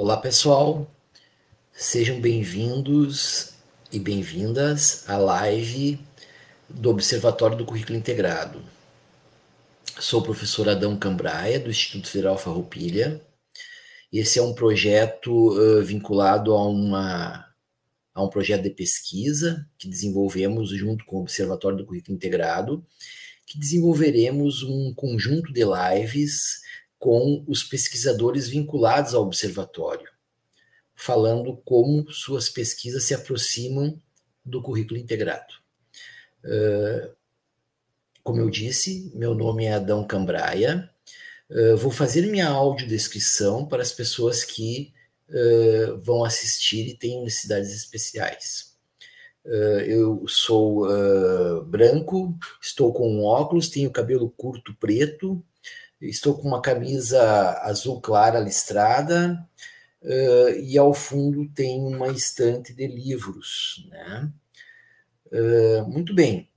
Olá, pessoal. Sejam bem-vindos e bem-vindas à live do Observatório do Currículo Integrado. Sou o professor Adão Cambraia, do Instituto Federal Farroupilha. Esse é um projeto vinculado a um projeto de pesquisa que desenvolvemos junto com o Observatório do Currículo Integrado, que desenvolveremos um conjunto de lives com os pesquisadores vinculados ao observatório, falando como suas pesquisas se aproximam do currículo integrado. Como eu disse, meu nome é Adão Cambraia. Vou fazer minha audiodescrição para as pessoas que vão assistir e têm necessidades especiais. Eu sou branco, estou com um óculos, tenho cabelo curto preto, estou com uma camisa azul clara listrada, e ao fundo tem uma estante de livros, né? Muito bem.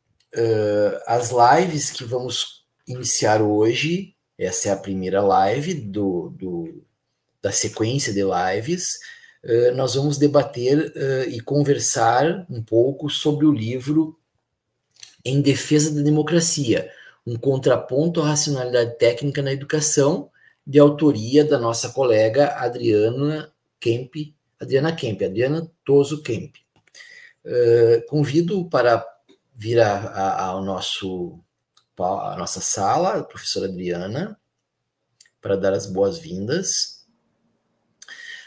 As lives que vamos iniciar hoje, essa é a primeira live da sequência de lives. Nós vamos debater e conversar um pouco sobre o livro Em Defesa da Democracia, um contraponto à racionalidade técnica na educação, de autoria da nossa colega Adriana Toso Kemp. Convido para vir à nossa sala a professora Adriana para dar as boas-vindas.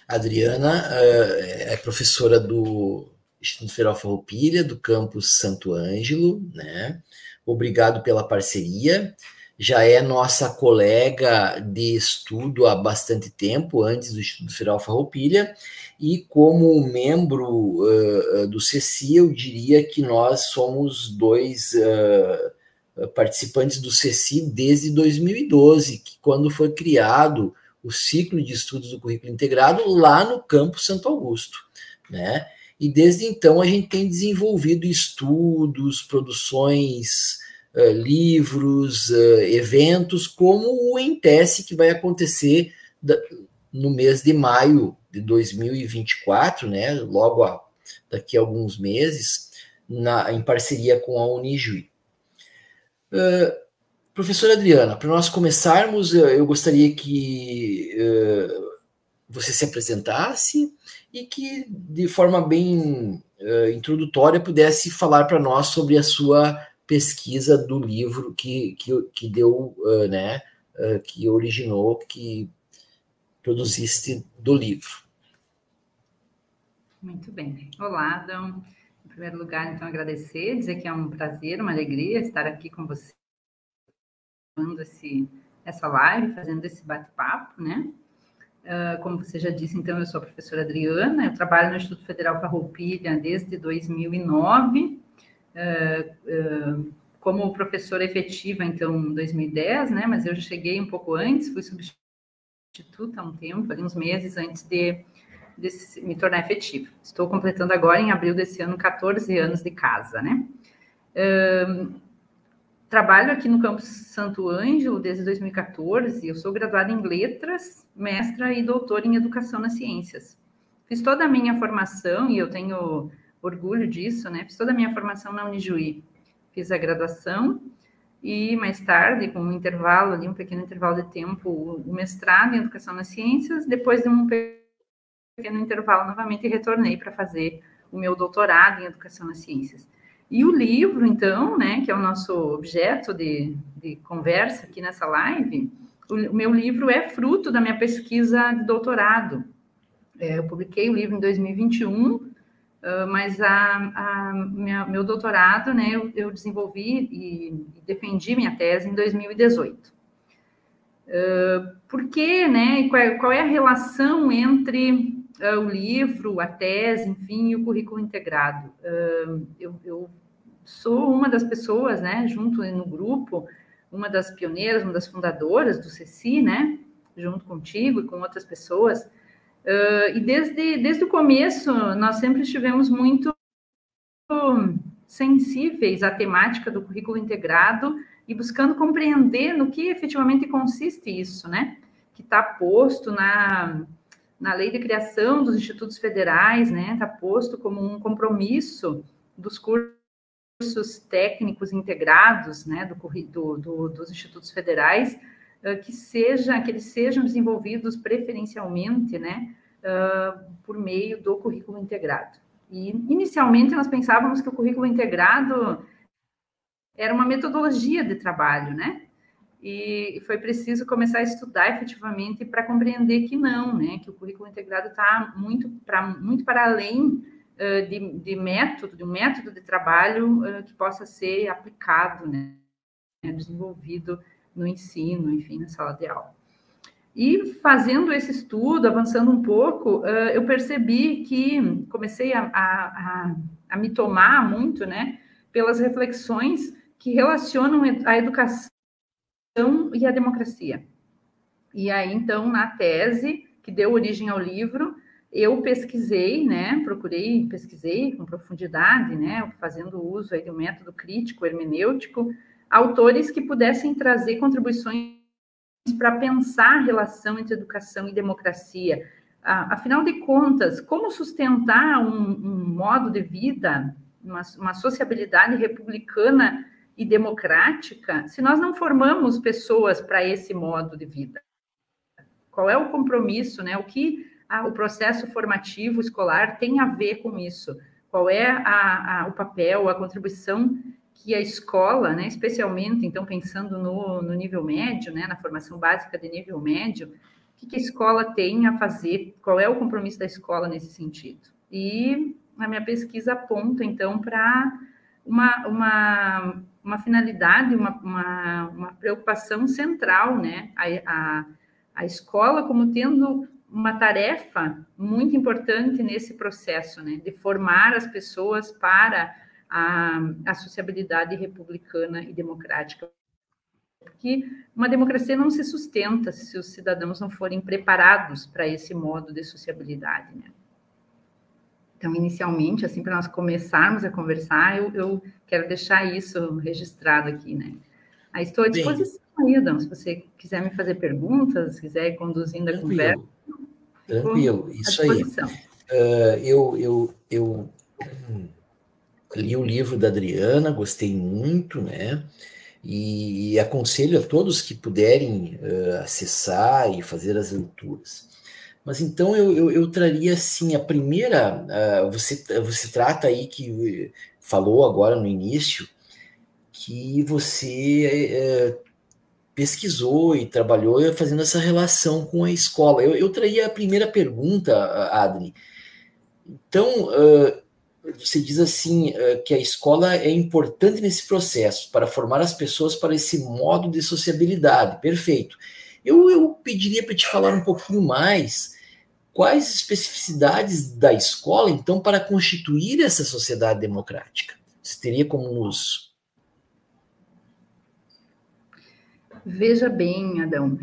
A Adriana é professora do Instituto Federal Farroupilha, do campus Santo Ângelo, né? Obrigado pela parceria. Já é nossa colega de estudo há bastante tempo, antes do Instituto Federal Farroupilha, e como membro do CECI, eu diria que nós somos dois participantes do CECI desde 2012, quando foi criado o ciclo de estudos do currículo integrado lá no campus Santo Augusto, né? E desde então a gente tem desenvolvido estudos, produções, livros, eventos, como o Entesse, que vai acontecer no mês de maio de 2024, né? Logo daqui a alguns meses, em parceria com a Unijuí. Professora Adriana, para nós começarmos, eu gostaria que você se apresentasse e que, de forma bem introdutória, pudesse falar para nós sobre a sua pesquisa do livro que deu, né, que originou, que produziste do livro. Muito bem. Olá, Adão. Em primeiro lugar, então, agradecer, dizer que é um prazer, uma alegria estar aqui com você, fazendo essa live, fazendo esse bate-papo, né? Como você já disse, então, eu sou a professora Adriana, eu trabalho no Instituto Federal Farroupilha desde 2009, como professora efetiva, então, em 2010, né? Mas eu cheguei um pouco antes, fui substituta há um tempo, ali uns meses antes de me tornar efetivo. Estou completando agora, em abril desse ano, 14 anos de casa, né? Trabalho aqui no campus Santo Ângelo desde 2014, eu sou graduada em Letras, mestra e doutora em Educação nas Ciências. Fiz toda a minha formação, e eu tenho orgulho disso, né? Fiz toda a minha formação na Unijuí. Fiz a graduação e, mais tarde, com um intervalo ali, um pequeno intervalo de tempo, o mestrado em Educação nas Ciências. Depois de um pequeno intervalo, novamente retornei para fazer o meu doutorado em Educação nas Ciências. E o livro, então, né, que é o nosso objeto de conversa aqui nessa live, o meu livro é fruto da minha pesquisa de doutorado. Eu publiquei o livro em 2021, mas meu doutorado, né, eu desenvolvi e defendi minha tese em 2018. Por quê, né? Qual é a relação entre o livro, a tese, enfim, e o currículo integrado? Eu sou uma das pessoas, né, junto no grupo, uma das pioneiras, uma das fundadoras do CECI, né, junto contigo e com outras pessoas, e desde o começo nós sempre estivemos muito sensíveis à temática do currículo integrado e buscando compreender no que efetivamente consiste isso, né, que está posto na lei de criação dos institutos federais, né, está posto como um compromisso dos cursos técnicos integrados, né, dos institutos federais, que eles sejam desenvolvidos preferencialmente, né, por meio do currículo integrado. E, inicialmente, nós pensávamos que o currículo integrado era uma metodologia de trabalho, né? E foi preciso começar a estudar efetivamente para compreender que não, né? Que o currículo integrado está muito para além de um método de trabalho que possa ser aplicado, né? Desenvolvido no ensino, enfim, na sala de aula. E fazendo esse estudo, avançando um pouco, eu percebi que comecei a me tomar muito, né, pelas reflexões que relacionam a educação e a democracia. E aí, então, na tese que deu origem ao livro, eu pesquisei, né, pesquisei com profundidade, né, fazendo uso aí do método crítico hermenêutico, autores que pudessem trazer contribuições para pensar a relação entre educação e democracia. Afinal de contas, como sustentar um modo de vida, uma sociabilidade republicana e democrática, se nós não formamos pessoas para esse modo de vida? Qual é o compromisso, né? O que o processo formativo escolar tem a ver com isso? Qual é o papel, a contribuição que a escola, né, especialmente, então, pensando no nível médio, né, na formação básica de nível médio, o que a escola tem a fazer? Qual é o compromisso da escola nesse sentido? E a minha pesquisa aponta, então, para uma finalidade, uma preocupação central, né? A escola como tendo uma tarefa muito importante nesse processo, né? De formar as pessoas para a sociabilidade republicana e democrática. Porque uma democracia não se sustenta se os cidadãos não forem preparados para esse modo de sociabilidade, né? Então, inicialmente, assim, para nós começarmos a conversar, eu quero deixar isso registrado aqui, né? Aí estou à disposição aí, Adão, se você quiser me fazer perguntas, se quiser ir conduzindo a conversa. Tranquilo, isso aí. Eu li o livro da Adriana, gostei muito, né? E aconselho a todos que puderem acessar e fazer as leituras. Mas então eu traria assim, a primeira, você trata aí que falou agora no início, que você pesquisou e trabalhou fazendo essa relação com a escola. Eu traria a primeira pergunta, Adri. Então, você diz assim, que a escola é importante nesse processo para formar as pessoas para esse modo de sociabilidade. Perfeito. Eu pediria para te falar um pouquinho mais quais especificidades da escola, então, para constituir essa sociedade democrática. Você teria como nos... Veja bem, Adão,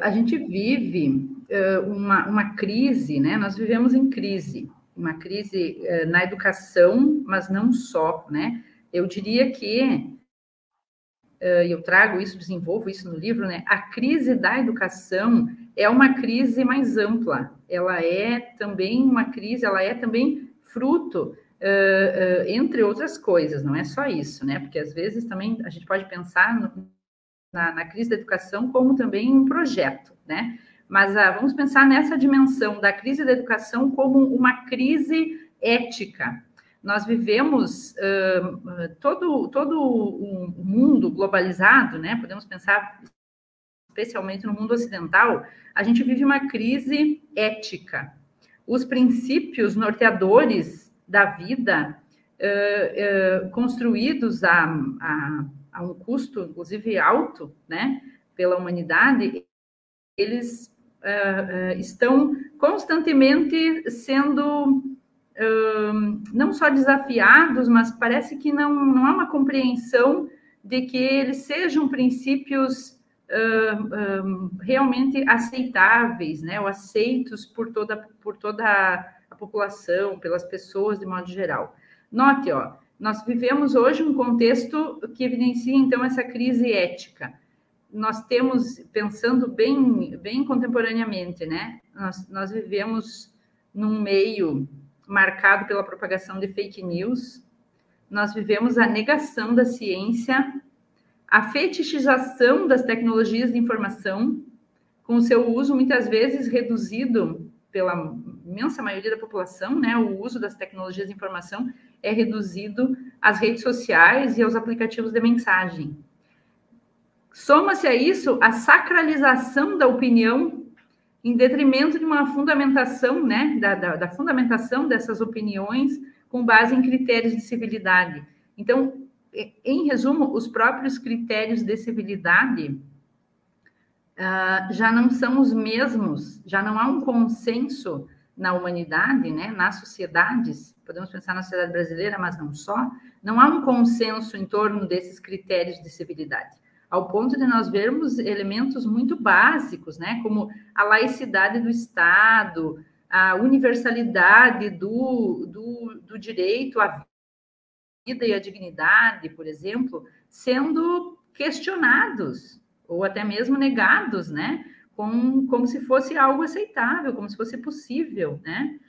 a gente vive uma crise, né? Nós vivemos em crise, uma crise na educação, mas não só, né? Eu diria que, eu trago isso, desenvolvo isso no livro, né? A crise da educação é uma crise mais ampla, ela é também uma crise, ela é também fruto, entre outras coisas, não é só isso, né? Porque às vezes também a gente pode pensar na crise da educação como também um projeto, né? Mas vamos pensar nessa dimensão da crise da educação como uma crise ética. Nós vivemos todo o mundo globalizado, né? Podemos pensar especialmente no mundo ocidental, a gente vive uma crise ética. Os princípios norteadores da vida, construídos a um custo, inclusive, alto, né, pela humanidade, eles estão constantemente sendo não só desafiados, mas parece que não há uma compreensão de que eles sejam princípios realmente aceitáveis, né, ou aceitos por toda a população, pelas pessoas de modo geral. Note, nós vivemos hoje um contexto que evidencia, então, essa crise ética. nós temos, pensando bem contemporaneamente, né? Nós vivemos num meio marcado pela propagação de fake news, nós vivemos a negação da ciência, a fetichização das tecnologias de informação, com o seu uso muitas vezes reduzido pela imensa maioria da população, né? O uso das tecnologias de informação é reduzido às redes sociais e aos aplicativos de mensagem. Soma-se a isso a sacralização da opinião em detrimento de uma fundamentação, né? Da fundamentação dessas opiniões com base em critérios de civilidade. Então, em resumo, os próprios critérios de civilidade já não são os mesmos, já não há um consenso na humanidade, né, nas sociedades, podemos pensar na sociedade brasileira, mas não só, não há um consenso em torno desses critérios de civilidade, ao ponto de nós vermos elementos muito básicos, né, como a laicidade do Estado, a universalidade do direito à vida e à dignidade, por exemplo, sendo questionados, ou até mesmo negados, né? Como se fosse algo aceitável, como se fosse possível, né?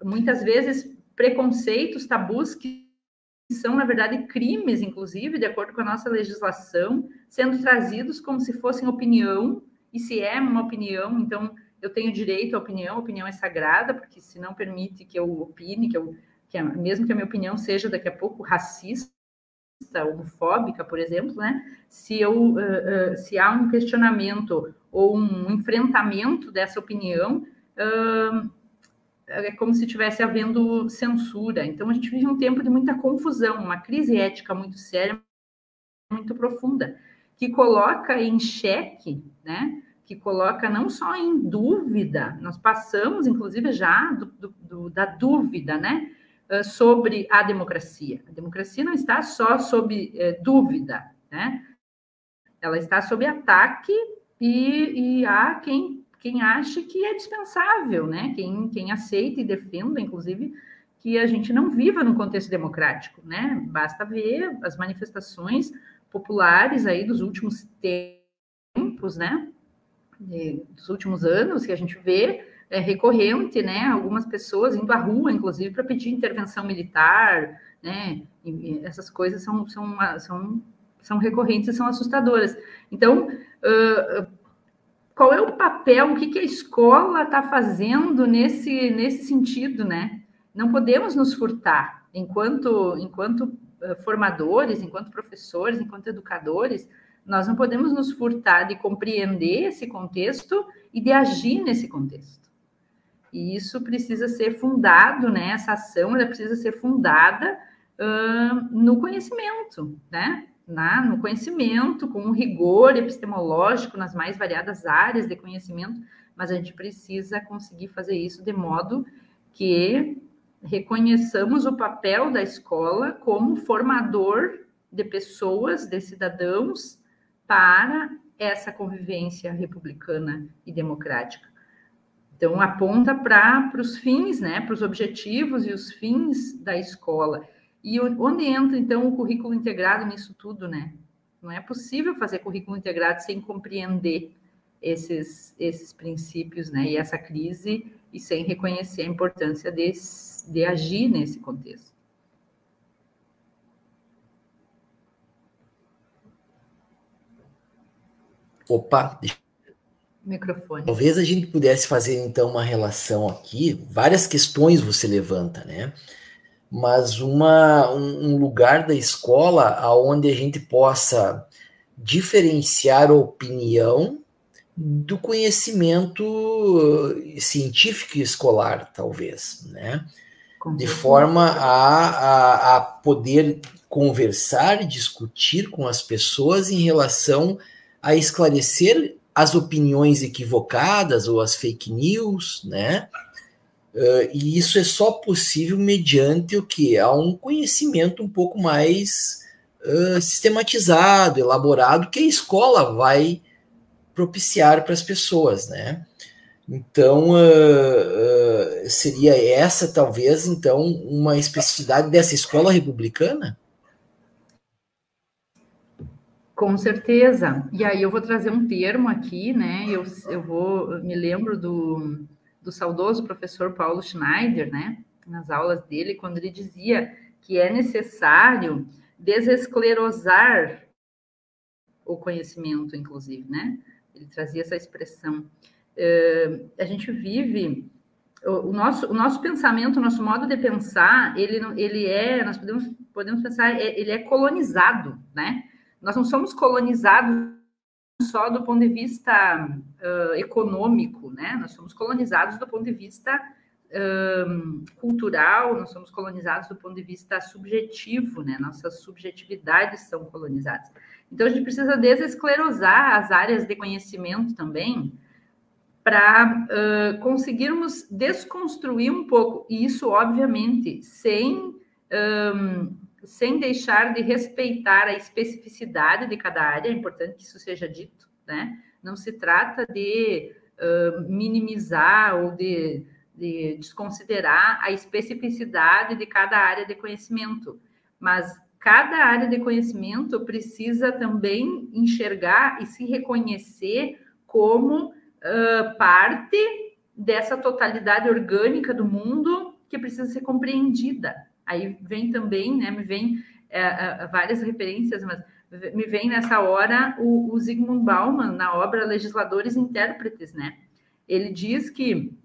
Muitas vezes, preconceitos, tabus que são, na verdade, crimes, inclusive, de acordo com a nossa legislação, sendo trazidos como se fossem opinião, e se é uma opinião, então eu tenho direito à opinião, a opinião é sagrada, porque se não permite que eu opine, mesmo que a minha opinião seja daqui a pouco racista, homofóbica, por exemplo, né? Se há um questionamento ou um enfrentamento dessa opinião, é como se estivesse havendo censura. Então, a gente vive um tempo de muita confusão, uma crise ética muito séria, muito profunda, que coloca em xeque, né? Que coloca não só em dúvida, nós passamos, inclusive, já da dúvida, né? Sobre a democracia. A democracia não está só sob dúvida, né? Ela está sob ataque e há quem acha que é dispensável, né? Quem aceita e defenda, inclusive, que a gente não viva num contexto democrático, né? Basta ver as manifestações populares aí dos últimos tempos, né? Dos últimos anos, que a gente vê recorrente, né? Algumas pessoas indo à rua, inclusive, para pedir intervenção militar, né? E essas coisas são recorrentes e são assustadoras. Então, qual é o papel, o que a escola está fazendo nesse sentido, né? Não podemos nos furtar, enquanto formadores, enquanto professores, enquanto educadores, nós não podemos nos furtar de compreender esse contexto e de agir nesse contexto. E isso precisa ser fundado, né? Essa ação ela precisa ser fundada no conhecimento, né? No conhecimento, com um rigor epistemológico nas mais variadas áreas de conhecimento, mas a gente precisa conseguir fazer isso de modo que reconheçamos o papel da escola como formador de pessoas, de cidadãos, para essa convivência republicana e democrática. Então, aponta para os fins, né, para os objetivos e os fins da escola. E onde entra, então, o currículo integrado nisso tudo, né? Não é possível fazer currículo integrado sem compreender esses princípios, né, e essa crise, e sem reconhecer a importância de agir nesse contexto. Opa, microfone. Talvez a gente pudesse fazer, então, uma relação aqui. Várias questões você levanta, né? Mas um lugar da escola onde a gente possa diferenciar a opinião do conhecimento científico e escolar, talvez, né? De forma a poder conversar e discutir com as pessoas em relação a esclarecer as opiniões equivocadas ou as fake news, né? E isso é só possível mediante o que? Há um conhecimento um pouco mais sistematizado, elaborado, que a escola vai propiciar para as pessoas, né? Então, seria essa, talvez, então, uma especificidade dessa escola republicana? Com certeza. E aí eu vou trazer um termo aqui, né? Me lembro do saudoso professor Paulo Schneider, né? Nas aulas dele, quando ele dizia que é necessário desesclerosar o conhecimento, inclusive, né? Ele trazia essa expressão. A gente vive o nosso pensamento, o nosso modo de pensar, nós podemos pensar, ele é colonizado, né? Nós não somos colonizados só do ponto de vista econômico, né? Nós somos colonizados do ponto de vista cultural, nós somos colonizados do ponto de vista subjetivo, né? Nossas subjetividades são colonizadas. Então, a gente precisa desesclerosar as áreas de conhecimento também, para conseguirmos desconstruir um pouco, e isso, obviamente, sem deixar de respeitar a especificidade de cada área, é importante que isso seja dito, né? Não se trata de minimizar ou de desconsiderar a especificidade de cada área de conhecimento, mas cada área de conhecimento precisa também enxergar e se reconhecer como parte dessa totalidade orgânica do mundo que precisa ser compreendida. Aí vem também, né, me vem várias referências, mas me vem nessa hora o Zygmunt Bauman, na obra Legisladores e Intérpretes, né? Ele diz que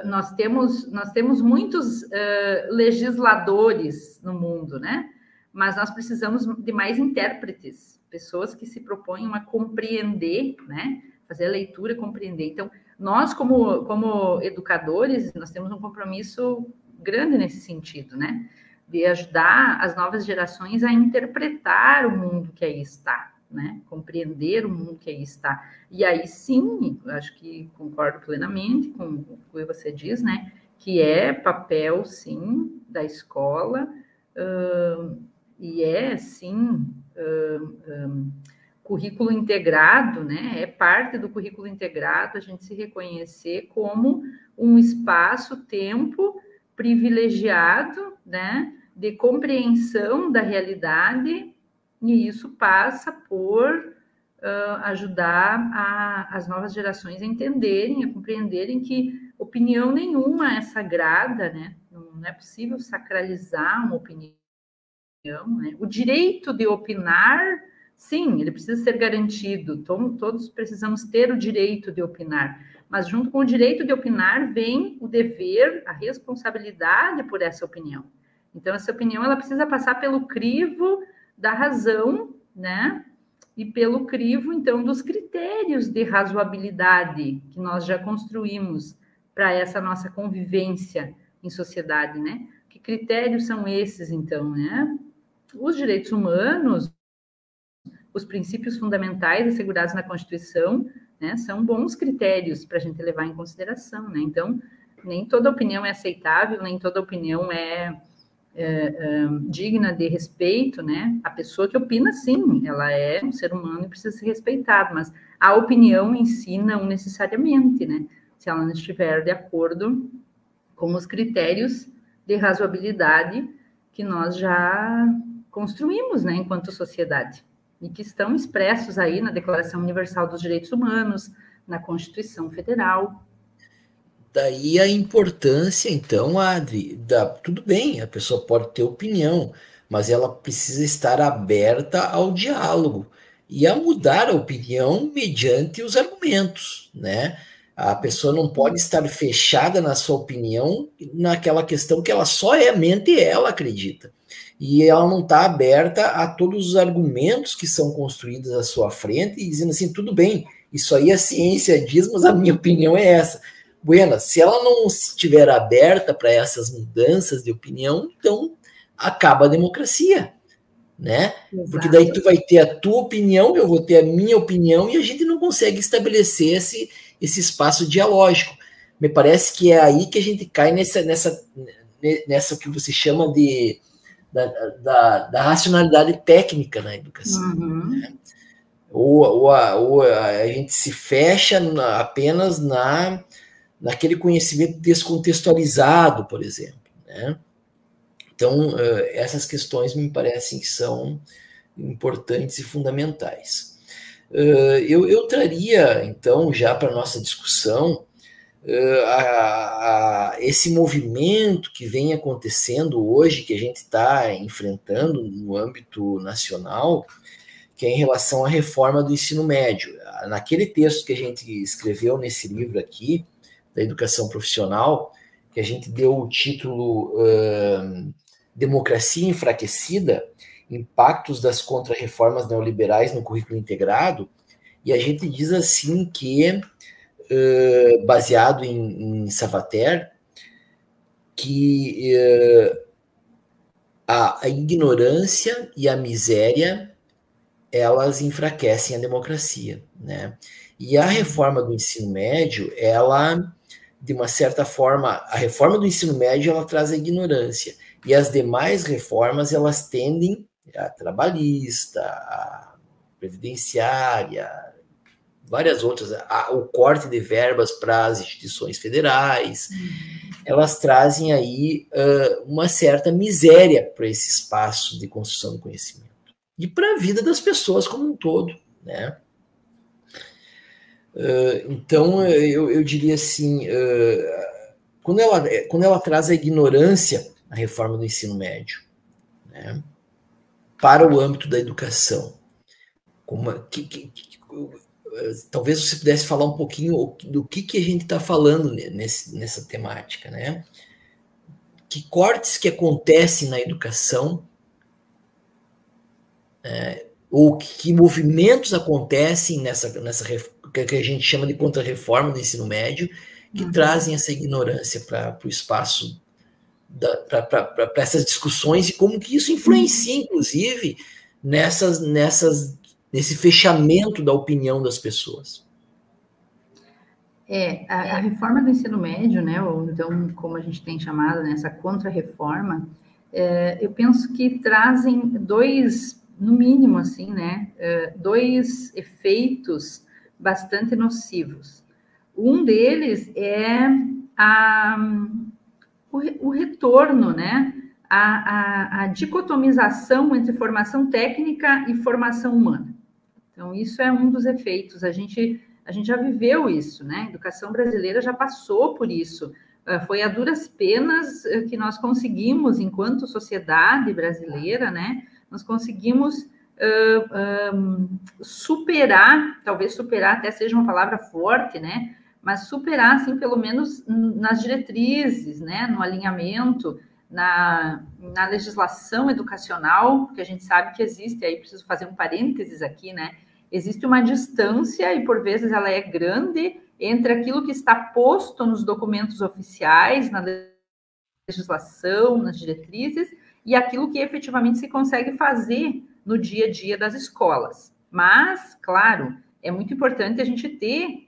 nós temos muitos legisladores no mundo, né? Mas nós precisamos de mais intérpretes, pessoas que se propõem a compreender, né? Fazer a leitura e compreender. Então, nós, como educadores, nós temos um compromisso grande nesse sentido, né? De ajudar as novas gerações a interpretar o mundo que aí está, né? Compreender o mundo que aí está. E aí, sim, eu acho que concordo plenamente com o que você diz, né? Que é papel, sim, da escola, e é, sim... currículo integrado, né? É parte do currículo integrado a gente se reconhecer como um espaço-tempo privilegiado, né? De compreensão da realidade, e isso passa por ajudar as novas gerações a entenderem, a compreenderem que opinião nenhuma é sagrada, né? Não é possível sacralizar uma opinião, né? O direito de opinar, sim, ele precisa ser garantido. Todos precisamos ter o direito de opinar. Mas junto com o direito de opinar vem o dever, a responsabilidade por essa opinião. Então, essa opinião ela precisa passar pelo crivo da razão, né? E pelo crivo, então, dos critérios de razoabilidade que nós já construímos para essa nossa convivência em sociedade, né? Que critérios são esses, então, né? Os direitos humanos, os princípios fundamentais assegurados na Constituição, né, são bons critérios para a gente levar em consideração, né? Então, nem toda opinião é aceitável, nem toda opinião é digna de respeito, né? A pessoa que opina, sim, ela é um ser humano e precisa ser respeitada, mas a opinião em si não necessariamente, né? Se ela não estiver de acordo com os critérios de razoabilidade que nós já construímos, né, enquanto sociedade, e que estão expressos aí na Declaração Universal dos Direitos Humanos, na Constituição Federal. Daí a importância, então, Adri, tudo bem, a pessoa pode ter opinião, mas ela precisa estar aberta ao diálogo e a mudar a opinião mediante os argumentos, né? A pessoa não pode estar fechada na sua opinião, naquela questão que ela somente ela acredita. E ela não está aberta a todos os argumentos que são construídos à sua frente e dizendo assim, tudo bem, isso aí a ciência diz, mas a minha opinião é essa. Buena, se ela não estiver aberta para essas mudanças de opinião, então acaba a democracia, né? Exato. Porque daí tu vai ter a tua opinião, eu vou ter a minha opinião e a gente não consegue estabelecer esse espaço dialógico. Me parece que é aí que a gente cai nessa que você chama de da racionalidade técnica na educação. Uhum. Né? Ou a gente se fecha apenas naquele conhecimento descontextualizado, por exemplo. Né? Então, essas questões me parecem que são importantes e fundamentais. Eu traria, então, já para a nossa discussão, esse movimento que vem acontecendo hoje, que a gente está enfrentando no âmbito nacional, que é em relação à reforma do ensino médio. Naquele texto que a gente escreveu nesse livro aqui, da educação profissional, que a gente deu o título Democracia Enfraquecida, Impactos das Contra-Reformas Neoliberais no Currículo Integrado, e a gente diz assim que, baseado em Savater, que a ignorância e a miséria elas enfraquecem a democracia, né? E a reforma do ensino médio, ela, de uma certa forma, a reforma do ensino médio, ela traz a ignorância. E as demais reformas, elas tendem a trabalhista, a previdenciária, várias outras, o corte de verbas para as instituições federais, elas trazem aí uma certa miséria para esse espaço de construção do conhecimento e para a vida das pessoas como um todo, né? Então, eu diria assim, quando ela traz a ignorância, a reforma do ensino médio, né, para o âmbito da educação, talvez você pudesse falar um pouquinho do que a gente está falando nessa temática, né? Que cortes que acontecem na educação, ou que movimentos acontecem nessa que a gente chama de contra-reforma do ensino médio, que trazem essa ignorância para o espaço, para essas discussões, e como que isso influencia, inclusive, nesse fechamento da opinião das pessoas. A reforma do ensino médio, né, ou então, como a gente tem chamado, né, essa contra-reforma, eu penso que trazem no mínimo, assim, né, dois efeitos bastante nocivos. Um deles é o retorno, né, a dicotomização entre formação técnica e formação humana. Então, isso é um dos efeitos. A gente já viveu isso, né? A educação brasileira já passou por isso. Foi a duras penas que nós conseguimos, enquanto sociedade brasileira, né? Nós conseguimos superar, talvez superar até seja uma palavra forte, né? Mas superar, assim, pelo menos nas diretrizes, né? No alinhamento, na legislação educacional, que a gente sabe que existe, aí preciso fazer um parênteses aqui, né? Existe uma distância, e por vezes ela é grande, entre aquilo que está posto nos documentos oficiais, na legislação, nas diretrizes, e aquilo que efetivamente se consegue fazer no dia a dia das escolas. Mas, claro, é muito importante a gente ter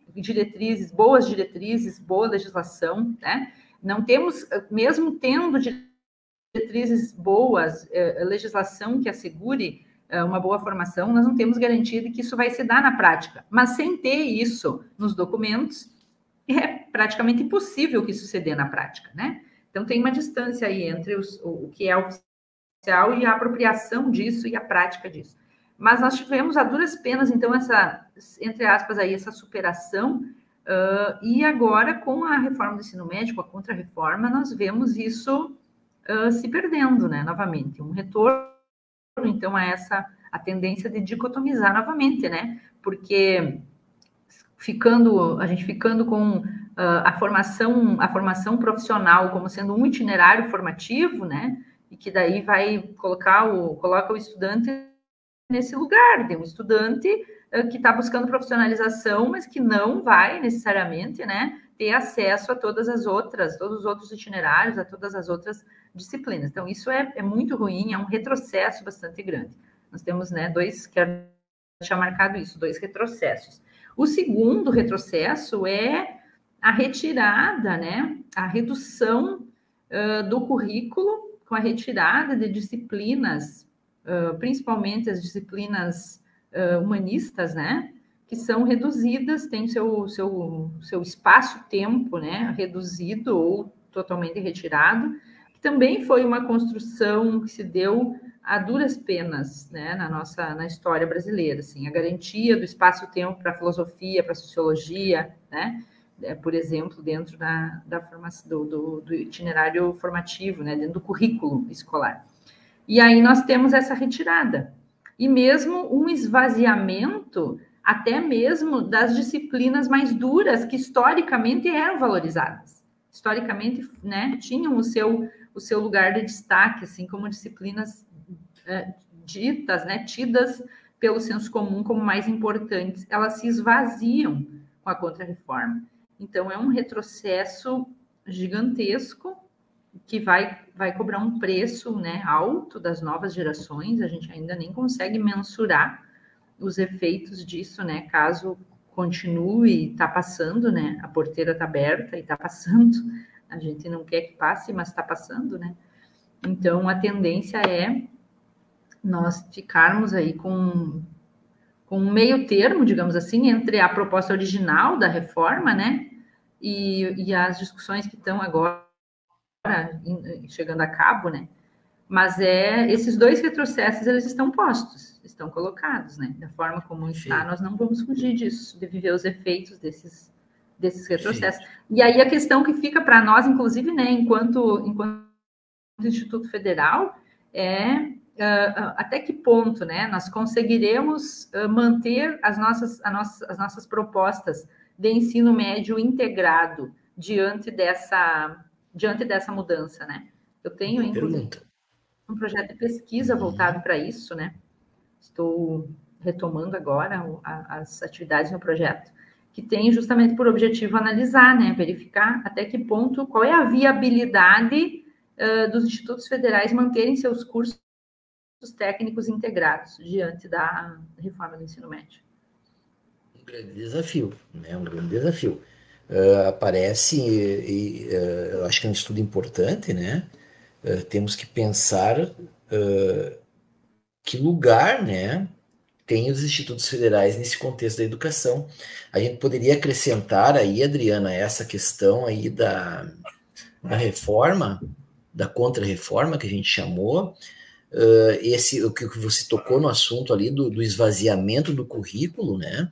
boas diretrizes, boa legislação, né? Não temos, mesmo tendo diretrizes boas, legislação que assegure uma boa formação, nós não temos garantia de que isso vai se dar na prática. Mas sem ter isso nos documentos, é praticamente impossível que isso se dê na prática, né? Então, tem uma distância aí entre o que é oficial e a apropriação disso e a prática disso. Mas nós tivemos a duras penas, então, entre aspas, aí, essa superação, e agora, com a reforma do ensino médio, com a contra-reforma, nós vemos isso se perdendo, né, novamente. Um retorno, então, a tendência de dicotomizar novamente, né? Porque a gente ficando com a formação profissional como sendo um itinerário formativo, né? E que daí vai coloca o estudante nesse lugar de um estudante que está buscando profissionalização, mas que não vai necessariamente, né, ter acesso a todos os outros itinerários, a todas as outras disciplinas. Então, isso é muito ruim, é um retrocesso bastante grande. Nós temos, né, quero deixar marcado isso, 2 retrocessos. O segundo retrocesso é a retirada, né, a redução do currículo, com a retirada de disciplinas, principalmente as disciplinas humanistas, né, que são reduzidas, tem seu espaço-tempo, né, reduzido ou totalmente retirado, que também foi uma construção que se deu a duras penas, né, na história brasileira, assim, a garantia do espaço-tempo para a filosofia, para a sociologia, né, por exemplo, dentro da formação do itinerário formativo, né, dentro do currículo escolar. E aí nós temos essa retirada e mesmo um esvaziamento até mesmo das disciplinas mais duras que historicamente eram valorizadas, historicamente, né, tinham o seu lugar de destaque, assim como disciplinas ditas, né, tidas pelo senso comum como mais importantes, elas se esvaziam com a Contra-Reforma. Então, é um retrocesso gigantesco que vai cobrar um preço, né, alto das novas gerações. A gente ainda nem consegue mensurar os efeitos disso, né, caso continue, está passando, né, a porteira está aberta e está passando. A gente não quer que passe, mas está passando, né? Então, a tendência é nós ficarmos aí com um meio termo, digamos assim, entre a proposta original da reforma, né, e as discussões que estão agora chegando a cabo, né, mas esses dois retrocessos, eles estão postos, estão colocados, né, da forma como está, nós não vamos fugir disso, de viver os efeitos desses retrocessos. E aí a questão que fica para nós, inclusive, né, enquanto Instituto Federal, até que ponto, né, nós conseguiremos manter as nossas propostas de ensino médio integrado diante dessa mudança, né? Eu tenho, inclusive, um projeto de pesquisa voltado para isso, né? Estou retomando agora as atividades no projeto, que tem justamente por objetivo analisar, né, verificar até que ponto, qual é a viabilidade dos institutos federais manterem seus cursos técnicos integrados diante da reforma do ensino médio. Um grande desafio, né? Um grande desafio. Aparece, eu acho que é um estudo importante, né? Temos que pensar que lugar, né, tem os institutos federais nesse contexto da educação. A gente poderia acrescentar aí, Adriana, essa questão aí da reforma, da contra-reforma que a gente chamou, o que você tocou no assunto ali do esvaziamento do currículo, né?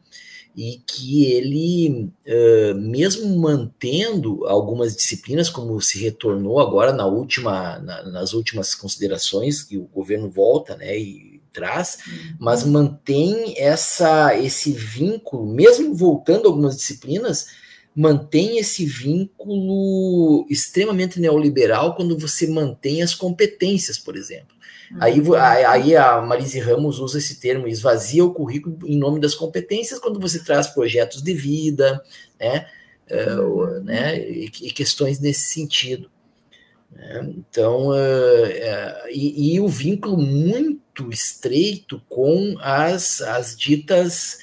E que ele, mesmo mantendo algumas disciplinas, como se retornou agora nas últimas considerações que o governo volta, né, e traz, mas mantém esse vínculo, mesmo voltando algumas disciplinas, mantém esse vínculo extremamente neoliberal quando você mantém as competências, por exemplo. Aí a Marise Ramos usa esse termo, esvazia o currículo em nome das competências, quando você traz projetos de vida, né, né, e questões nesse sentido. Né? Então, e o vínculo muito estreito com as ditas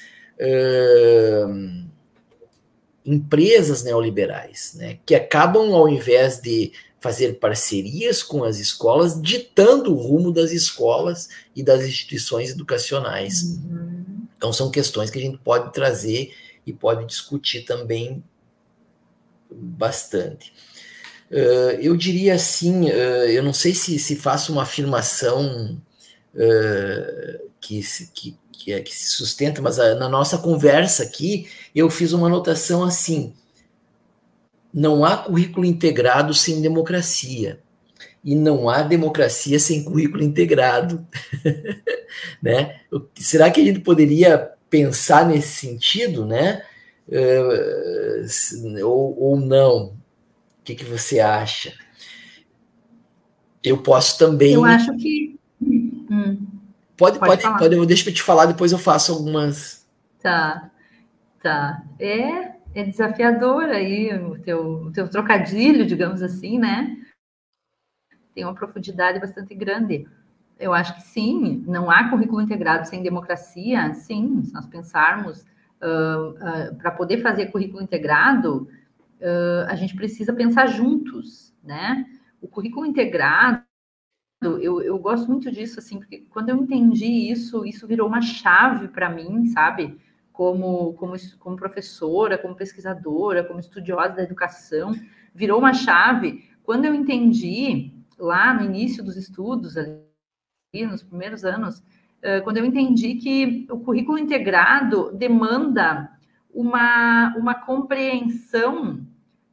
empresas neoliberais, né, que acabam, ao invés de fazer parcerias com as escolas, ditando o rumo das escolas e das instituições educacionais. Então, são questões que a gente pode trazer e pode discutir também bastante. Eu diria assim, eu não sei se faço uma afirmação que se sustenta, mas na nossa conversa aqui, eu fiz uma anotação assim: não há currículo integrado sem democracia. E não há democracia sem currículo integrado. Né? Será que a gente poderia pensar nesse sentido, né? Ou não? O que você acha? Eu posso também... Eu acho que... Pode, deixa eu te falar, depois eu faço algumas... Tá. É desafiador aí o teu trocadilho, digamos assim, né? Tem uma profundidade bastante grande. Eu acho que sim, não há currículo integrado sem democracia. Sim, se nós pensarmos para poder fazer currículo integrado, a gente precisa pensar juntos, né? O currículo integrado, eu gosto muito disso, assim, porque quando eu entendi isso virou uma chave para mim, sabe? Como professora, como pesquisadora, como estudiosa da educação, virou uma chave quando eu entendi lá no início dos estudos, ali, nos primeiros anos, quando eu entendi que o currículo integrado demanda uma compreensão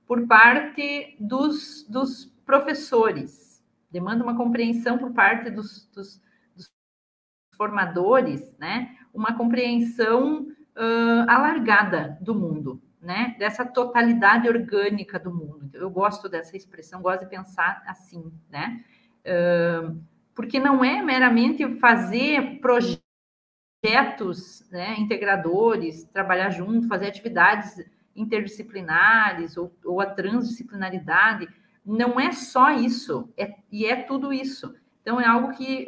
por parte dos professores, demanda uma compreensão por parte dos formadores, né? Uma compreensão alargada do mundo, né? Dessa totalidade orgânica do mundo. Eu gosto dessa expressão, gosto de pensar assim, né? Porque não é meramente fazer projetos, né, integradores, trabalhar junto, fazer atividades interdisciplinares ou a transdisciplinaridade, não é só isso, e é tudo isso. Então, é algo que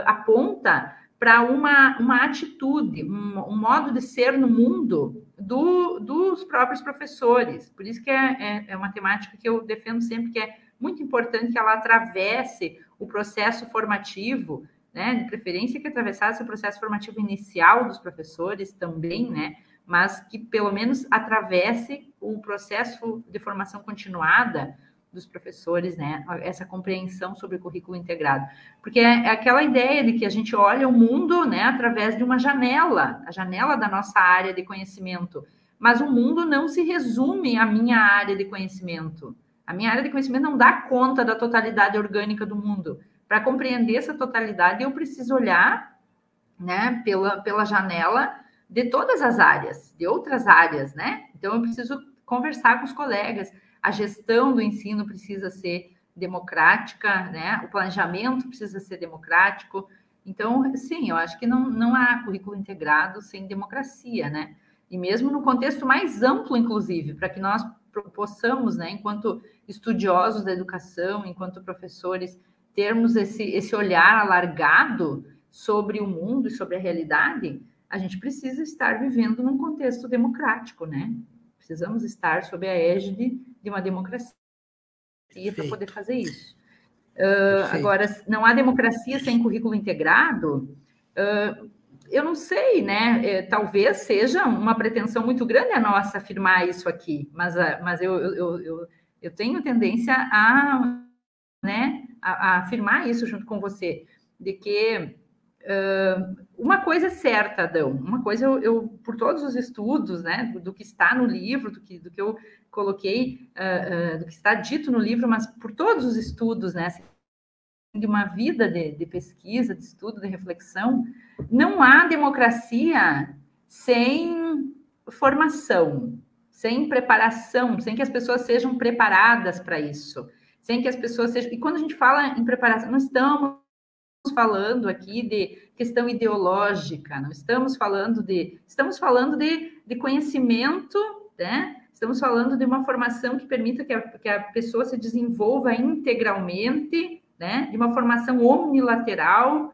aponta para uma atitude, um modo de ser no mundo dos próprios professores. Por isso que é uma temática que eu defendo sempre, que é muito importante que ela atravesse o processo formativo, né, de preferência que atravessasse o processo formativo inicial dos professores também, né, mas que pelo menos atravesse o processo de formação continuada dos professores, né, essa compreensão sobre o currículo integrado. Porque é aquela ideia de que a gente olha o mundo, né, através de uma janela, a janela da nossa área de conhecimento, mas o mundo não se resume à minha área de conhecimento. A minha área de conhecimento não dá conta da totalidade orgânica do mundo. Para compreender essa totalidade, eu preciso olhar, né, pela janela de todas as áreas, de outras áreas, né? Então, eu preciso conversar com os colegas. A gestão do ensino precisa ser democrática, né? O planejamento precisa ser democrático. Então, sim, eu acho que não há currículo integrado sem democracia, né? E mesmo no contexto mais amplo, inclusive, para que nós possamos, né, enquanto estudiosos da educação, enquanto professores, termos esse olhar alargado sobre o mundo e sobre a realidade, a gente precisa estar vivendo num contexto democrático, né? Precisamos estar sob a égide de uma democracia para poder fazer isso. Agora, não há democracia sem currículo integrado? Eu não sei, né? Talvez seja uma pretensão muito grande a nossa afirmar isso aqui, mas eu tenho tendência a, né, a afirmar isso junto com você, de que uma coisa é certa, Adão, uma coisa eu por todos os estudos, né, do que está no livro, do que eu coloquei, do que está dito no livro, mas por todos os estudos, né, de uma vida de pesquisa, de estudo, de reflexão, não há democracia sem formação, sem preparação, sem que as pessoas sejam preparadas para isso, sem que as pessoas sejam... E quando a gente fala em preparação, não estamos falando aqui de questão ideológica, não estamos falando estamos falando de conhecimento, né? Estamos falando de uma formação que permita que a pessoa se desenvolva integralmente, né? De uma formação omnilateral,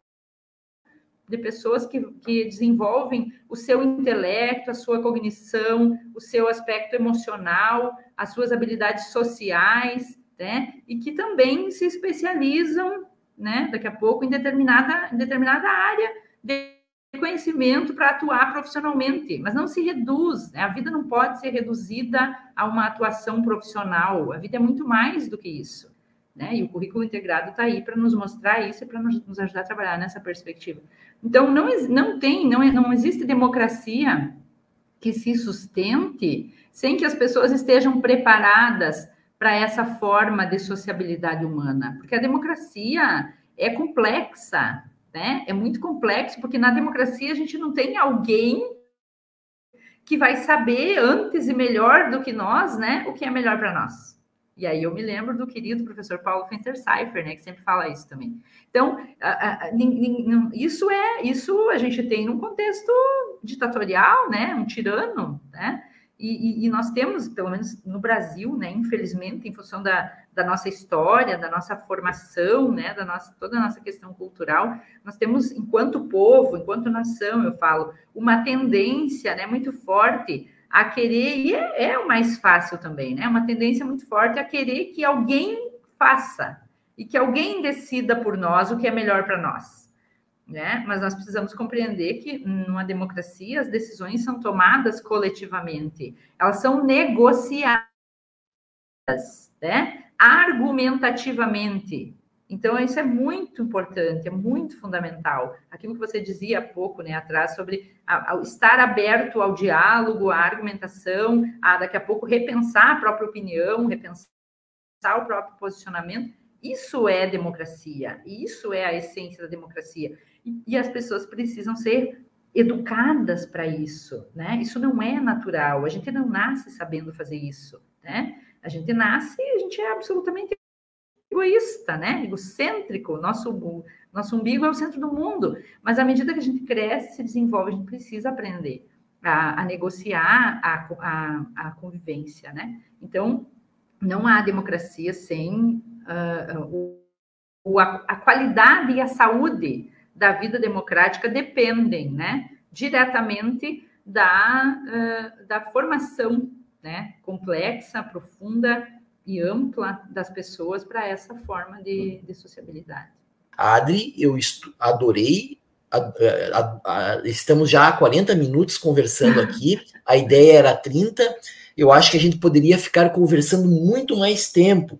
de pessoas que desenvolvem o seu intelecto, a sua cognição, o seu aspecto emocional, as suas habilidades sociais, né? E que também se especializam, né, daqui a pouco em determinada área de conhecimento para atuar profissionalmente, mas não se reduz, né? A vida não pode ser reduzida a uma atuação profissional, a vida é muito mais do que isso, né? E o currículo integrado está aí para nos mostrar isso e para nos ajudar a trabalhar nessa perspectiva. Então, não existe democracia que se sustente sem que as pessoas estejam preparadas para essa forma de sociabilidade humana, porque a democracia é complexa, né? É muito complexo, porque na democracia a gente não tem alguém que vai saber antes e melhor do que nós, né, o que é melhor para nós. E aí eu me lembro do querido professor Paulo Fenster-Seifer, né, que sempre fala isso também. Então, isso a gente tem num contexto ditatorial, né, um tirano, né, e nós temos, pelo menos no Brasil, né, infelizmente, em função da nossa história, da nossa formação, né, toda a nossa questão cultural, nós temos, enquanto povo, enquanto nação, eu falo, uma tendência, né, muito forte a querer, e é o mais fácil também, né, uma tendência muito forte a querer que alguém faça e que alguém decida por nós o que é melhor para nós. Né? Mas nós precisamos compreender que numa democracia as decisões são tomadas coletivamente, elas são negociadas, né? Argumentativamente, Então, isso é muito importante, é muito fundamental. Aquilo que você dizia há pouco, né, atrás, sobre estar aberto ao diálogo, à argumentação, a daqui a pouco repensar a própria opinião, repensar o próprio posicionamento. Isso é democracia, isso é a essência da democracia. E as pessoas precisam ser educadas para isso, né? Isso não é natural, a gente não nasce sabendo fazer isso, né? A gente nasce e a gente é absolutamente egoísta, né? Egocêntrico, nosso umbigo é o centro do mundo, mas à medida que a gente cresce, se desenvolve, a gente precisa aprender a negociar a convivência, né? Então, não há democracia sem a qualidade e a saúde da vida democrática dependem, né, diretamente da formação, né, complexa, profunda e ampla das pessoas para essa forma de sociabilidade. Adri, eu adorei. Estamos já há 40 minutos conversando aqui. A ideia era 30. Eu acho que a gente poderia ficar conversando muito mais tempo.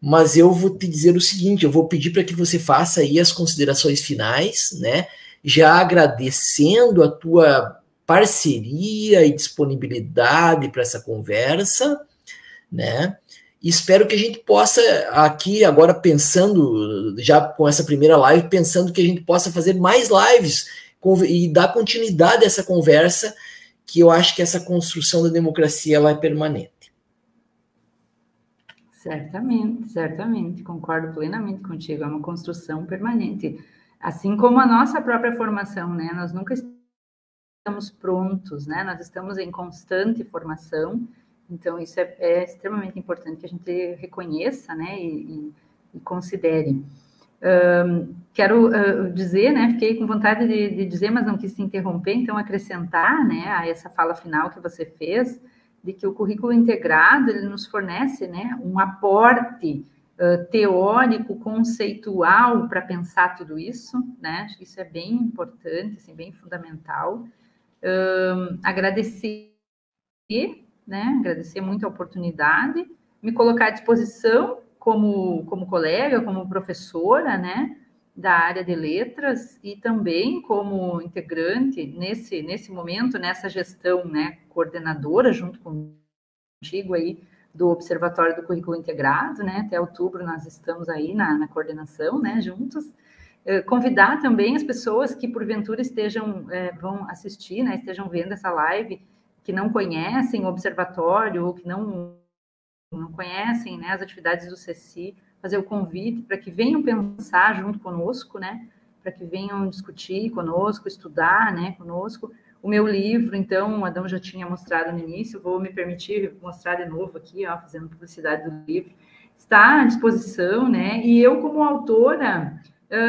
Mas eu vou te dizer o seguinte, eu vou pedir para que você faça aí as considerações finais, né? Já agradecendo a tua parceria e disponibilidade para essa conversa, né? E espero que a gente possa aqui agora pensando, já com essa primeira live, pensando que a gente possa fazer mais lives e dar continuidade a essa conversa, que eu acho que essa construção da democracia ela é permanente. Certamente, concordo plenamente contigo, é uma construção permanente, assim como a nossa própria formação, né? Nós nunca estamos prontos, né? Nós estamos em constante formação, então isso é extremamente importante que a gente reconheça, né? E considere. Quero dizer, né? Fiquei com vontade de dizer, mas não quis te interromper, então acrescentar, né? A essa fala final que você fez, de que o currículo integrado ele nos fornece, né, um aporte teórico, conceitual para pensar tudo isso, né? Acho que isso é bem importante, assim, bem fundamental. Agradecer, né? Agradecer muito a oportunidade, me colocar à disposição como colega, como professora, né? Da área de letras e também como integrante nesse momento, nessa gestão, né, coordenadora junto contigo aí do Observatório do Currículo Integrado, né, até outubro nós estamos aí na coordenação, né, juntos. Convidar também as pessoas que porventura vão assistir, né, estejam vendo essa live, que não conhecem o Observatório ou que não conhecem, né, as atividades do CECI, fazer o convite para que venham pensar junto conosco, né, para que venham discutir conosco, estudar, né, conosco. O meu livro, então, o Adão já tinha mostrado no início, vou me permitir mostrar de novo aqui, ó, fazendo publicidade do livro, está à disposição, né, e eu, como autora,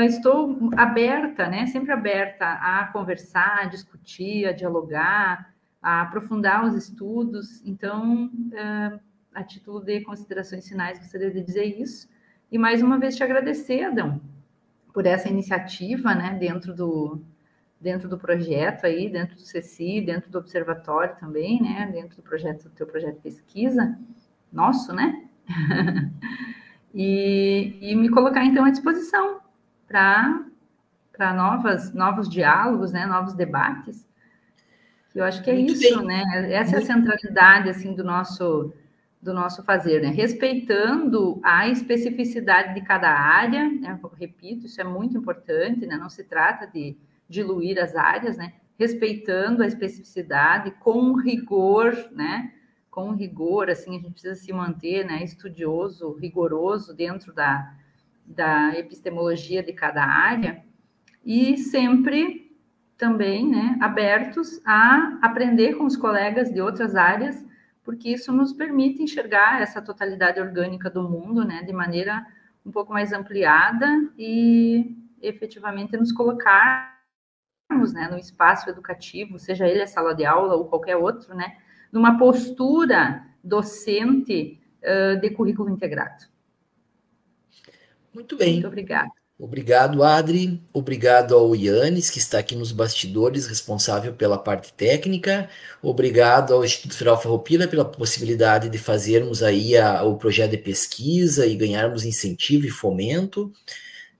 estou aberta, né, sempre aberta a conversar, a discutir, a dialogar, a aprofundar os estudos, então, a título de considerações finais, gostaria de dizer isso. E mais uma vez te agradecer, Adão, por essa iniciativa, né, dentro do projeto aí, dentro do CECI, dentro do observatório também, né, dentro do teu projeto de pesquisa, nosso, né? e me colocar, então, à disposição para novos diálogos, né, novos debates. Eu acho que é muito isso, bem, né? Essa é a centralidade, assim, do nosso fazer, né? Respeitando a especificidade de cada área, né? Repito, isso é muito importante, né? Não se trata de diluir as áreas, né? Respeitando a especificidade com rigor, né? Com rigor, assim, a gente precisa se manter, né? Estudioso, rigoroso dentro da epistemologia de cada área e sempre também, né? Abertos a aprender com os colegas de outras áreas, porque isso nos permite enxergar essa totalidade orgânica do mundo, né, de maneira um pouco mais ampliada e efetivamente nos colocarmos, né, no espaço educativo, seja ele a sala de aula ou qualquer outro, né, numa postura docente de currículo integrado. Muito bem. Muito obrigada. Obrigado, Adri. Obrigado ao Yannis, que está aqui nos bastidores, responsável pela parte técnica. Obrigado ao Instituto Federal Farroupilha pela possibilidade de fazermos aí o projeto de pesquisa e ganharmos incentivo e fomento.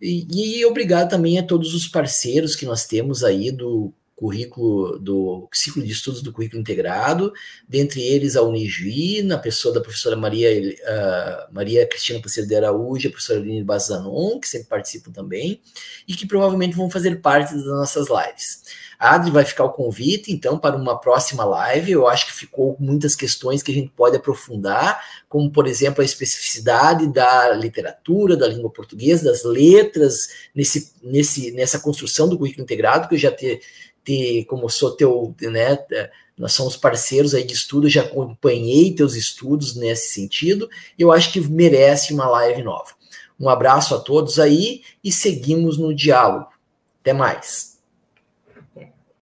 E obrigado também a todos os parceiros que nós temos aí do currículo, do ciclo de estudos do currículo integrado, dentre eles a Unijuí, na pessoa da professora Maria Cristina Paceiro de Araújo, a professora Aline Bazanon, que sempre participam também, e que provavelmente vão fazer parte das nossas lives. A Adri vai ficar o convite, então, para uma próxima live. Eu acho que ficou muitas questões que a gente pode aprofundar, como, por exemplo, a especificidade da literatura, da língua portuguesa, das letras, nessa construção do currículo integrado, que eu já como sou teu, né, nós somos parceiros aí de estudo, eu já acompanhei teus estudos nesse sentido, e eu acho que merece uma live nova. Um abraço a todos aí e seguimos no diálogo. Até mais.